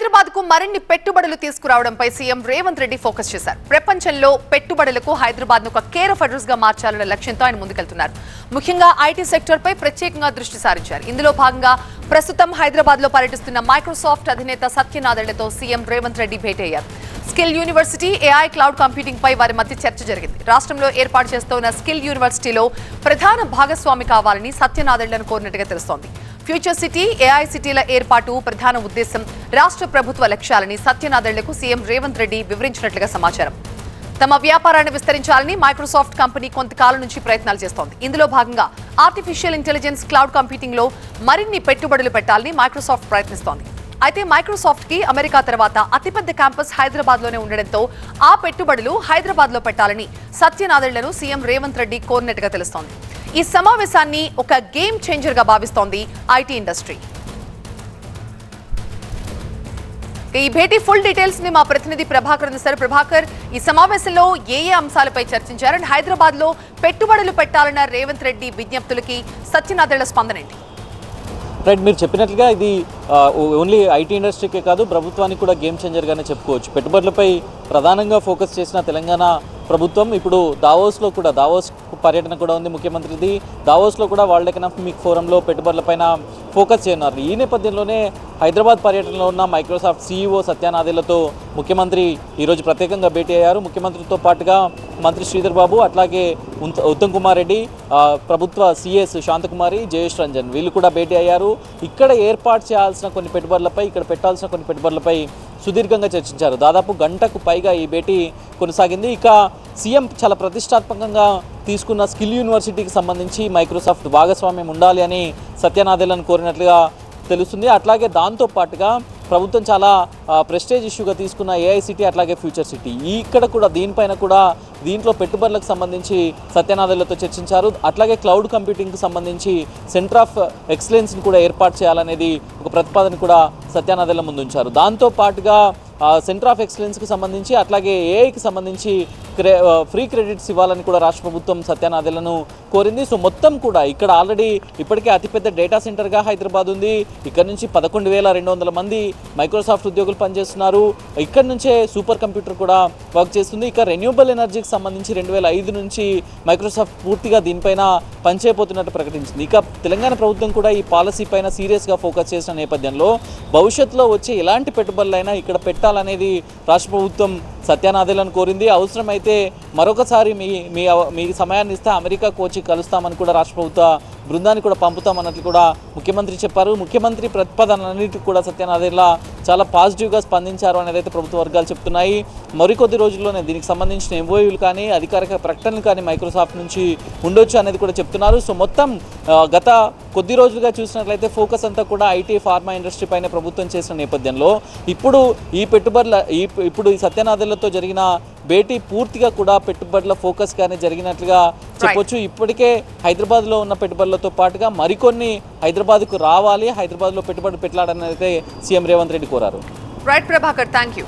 హైదరాబాద్ కు మరిన్ని పెట్టుబడులు తీసుకురావడంపై సీఎం రేవంత్ రెడ్డి ఫోకస్ చేశారు. ప్రపంచంలో పెట్టుబడులకు హైదరాబాద్ ను ఒక కేర్ ఆఫ్ అడ్రస్ గా మార్చాలన్న లక్ష్యంతో ఆయన ముందుకెళ్తున్నారు. ముఖ్యంగా ఐటీ సెక్టర్ పై ప్రత్యేకంగా దృష్టి సారించారు. ఇందులో భాగంగా ప్రస్తుతం హైదరాబాద్ లో పర్యటిస్తున్న మైక్రోసాఫ్ట్ అధినేత సత్య నాదెళ్లతో సీఎం రేవంత్ రెడ్డి భేటీ అయ్యారు. Skill university, AI, cloud computing పై వారి మధ్య చర్చ జరిగింది. రాష్ట్రంలో ఏర్పాటు చేస్తున్న స్కిల్ యూనివర్సిటీలో ప్రధాన భాగస్వామి కావాలని సత్య నాదెళ్లను కోరినట్టుగా తెలుస్తోంది. ఫ్యూచర్ సిటీ, ఏఐ సిటీల ఏర్పాటు ప్రధాన ఉద్దేశం, రాష్ట్ర ప్రభుత్వ లక్ష్యాలని సత్య నాదెళ్లకు సీఎం రేవంత్ రెడ్డి వివరించినట్లుగా సమాచారం. తమ వ్యాపారాన్ని విస్తరించాలని మైక్రోసాఫ్ట్ కంపెనీ కొంతకాలం నుంచి ప్రయత్నాలు చేస్తోంది. ఇందులో భాగంగా ఆర్టిఫిషియల్ ఇంటెలిజెన్స్, క్లౌడ్ కంప్యూటింగ్ లో మరిన్ని పెట్టుబడులు పెట్టాలని మైక్రోసాఫ్ట్ ప్రయత్నిస్తోంది. అయితే మైక్రోసాఫ్ట్ కి అమెరికా తర్వాత అతిపెద్ద క్యాంపస్ హైదరాబాద్ లోనే ఉండడంతో ఆ పెట్టుబడులు హైదరాబాద్ లో పెట్టాలని సత్య నాదెళ్లను సీఎం రేవంత్ రెడ్డి కోరినట్టుగా తెలుస్తోంది. ఈ సమావేశాన్ని ఒక గేమ్ చేంజర్ గా భావిస్తోంది ఐటీ ఇండస్ట్రీ. ఈ భేటీ ఫుల్ డీటెయిల్స్ ని మా ప్రతినిధి ప్రభాకర్ అందిస్తారు. ప్రభాకర్, ఈ సమావేశంలో ఏ అంశాలపై చర్చించారు? అండ్ హైదరాబాద్ లో పెట్టుబడులు పెట్టాలన్న రేవంత్ రెడ్డి విజ్ఞప్తులకి సత్య నాదెళ్ల స్పందన ఏంటి? రైట్, మీరు చెప్పినట్లుగా ఇది ఓన్లీ ఐటీ ఇండస్ట్రీకే కాదు, ప్రభుత్వానికి కూడా గేమ్ చేంజర్గానే చెప్పుకోవచ్చు. పెట్టుబడులపై ప్రధానంగా ఫోకస్ చేసిన తెలంగాణ ప్రభుత్వం ఇప్పుడు దావోస్ పర్యటన కూడా ఉంది ముఖ్యమంత్రిది. దావోస్లో కూడా వరల్డ్ ఎకనామిక్ ఫోరంలో పెట్టుబడులపైన ఫోకస్ చేయనున్నారు. ఈ నేపథ్యంలోనే హైదరాబాద్ పర్యటనలో ఉన్న మైక్రోసాఫ్ట్ సీఈఓ సత్య నాదెళ్లతో ముఖ్యమంత్రి ఈరోజు ప్రత్యేకంగా భేటీ అయ్యారు. ముఖ్యమంత్రితో పాటుగా మంత్రి శ్రీధర్ బాబు, అట్లాగే ఉత్తమ్ కుమార్ రెడ్డి, ప్రభుత్వ సిఎస్ శాంతకుమారి, జయేష్ రంజన్ వీళ్ళు కూడా భేటీ అయ్యారు. ఇక్కడ ఏర్పాటు చేయాల్సిన కొన్ని పెట్టుబడులపై, ఇక్కడ పెట్టాల్సిన కొన్ని పెట్టుబడులపై సుదీర్ఘంగా చర్చించారు. దాదాపు గంటకు పైగా ఈ భేటీ కొనసాగింది. ఇక సీఎం చాలా ప్రతిష్టాత్మకంగా తీసుకున్న స్కిల్ యూనివర్సిటీకి సంబంధించి మైక్రోసాఫ్ట్ భాగస్వామ్యం ఉండాలి అని సత్య నాదెళ్లను కోరినట్లుగా తెలుస్తుంది. అట్లాగే దాంతో పాటుగా ప్రభుత్వం చాలా ప్రెస్టేజ్ ఇష్యూగా తీసుకున్న ఏఐ సిటీ, అట్లాగే ఫ్యూచర్ సిటీ, ఇక్కడ కూడా దీనిపైన కూడా దీంట్లో పెట్టుబడులకు సంబంధించి సత్య నాదెళ్లతో చర్చించారు. అట్లాగే క్లౌడ్ కంప్యూటింగ్కి సంబంధించి సెంటర్ ఆఫ్ ఎక్సలెన్స్ని కూడా ఏర్పాటు చేయాలనేది ఒక ప్రతిపాదన కూడా సత్య నాదెళ్ల ముందు ఉంచారు. దాంతో పాటుగా సెంటర్ ఆఫ్ ఎక్సలెన్స్కి సంబంధించి, అట్లాగే ఏఐకి సంబంధించి ఫ్రీ క్రెడిట్స్ ఇవ్వాలని కూడా రాష్ట్ర ప్రభుత్వం సత్య నాదెళ్లను కోరింది. సో మొత్తం కూడా ఇక్కడ ఆల్రెడీ ఇప్పటికే అతిపెద్ద డేటా సెంటర్గా హైదరాబాద్ ఉంది. ఇక్కడ నుంచి 11,200 మంది మైక్రోసాఫ్ట్ ఉద్యోగులు పనిచేస్తున్నారు. ఇక్కడ నుంచే సూపర్ కంప్యూటర్ కూడా వర్క్ చేస్తుంది. ఇక రెన్యూబుల్ ఎనర్జీకి సంబంధించి 2005 నుంచి మైక్రోసాఫ్ట్ పూర్తిగా దీనిపైన పనిచేయబోతున్నట్టు ప్రకటించింది. ఇక తెలంగాణ ప్రభుత్వం కూడా ఈ పాలసీ పైన సీరియస్గా ఫోకస్ చేసిన నేపథ్యంలో భవిష్యత్తులో వచ్చే ఎలాంటి పెట్టుబడులైనా ఇక్కడ పెట్టాలనేది రాష్ట్ర ప్రభుత్వం సత్య నాదెళ్లను కోరింది. అవసరమైతే మరొకసారి మీ సమయాన్ని ఇస్తే అమెరికాకు వచ్చి కలుస్తామని కూడా రాష్ట్ర ప్రభుత్వ బృందాన్ని కూడా పంపుతామన్నట్లు కూడా ముఖ్యమంత్రి చెప్పారు. ముఖ్యమంత్రి ప్రతిపాదనలన్నిటికీ కూడా సత్య నాదెళ్ల చాలా పాజిటివ్గా స్పందించారు అనేది అయితే ప్రభుత్వ వర్గాలు చెప్తున్నాయి. మరికొద్ది రోజుల్లోనే దీనికి సంబంధించిన ఎంఓయూలు కానీ, అధికారిక ప్రకటనలు కానీ మైక్రోసాఫ్ట్ నుంచి ఉండొచ్చు అనేది కూడా చెప్తున్నారు. సో మొత్తం గత కొద్ది రోజులుగా చూసినట్లయితే ఫోకస్ అంతా కూడా ఐటీ, ఫార్మా ఇండస్ట్రీ పైన ప్రభుత్వం చేసిన నేపథ్యంలో ఇప్పుడు ఈ సత్య నాదెళ్లతో జరిగిన భేటీ పూర్తిగా కూడా పెట్టుబడుల ఫోకస్ గానే జరిగినట్లుగా చెప్పొచ్చు. ఇప్పటికే హైదరాబాద్లో ఉన్న పెట్టుబడులతో పాటుగా మరికొన్ని హైదరాబాద్కు రావాలి, హైదరాబాద్లో పెట్టుబడి పెట్టాలనేది అయితే సీఎం రేవంత్ రెడ్డి కోరారు. Right Prabhakar, thank you.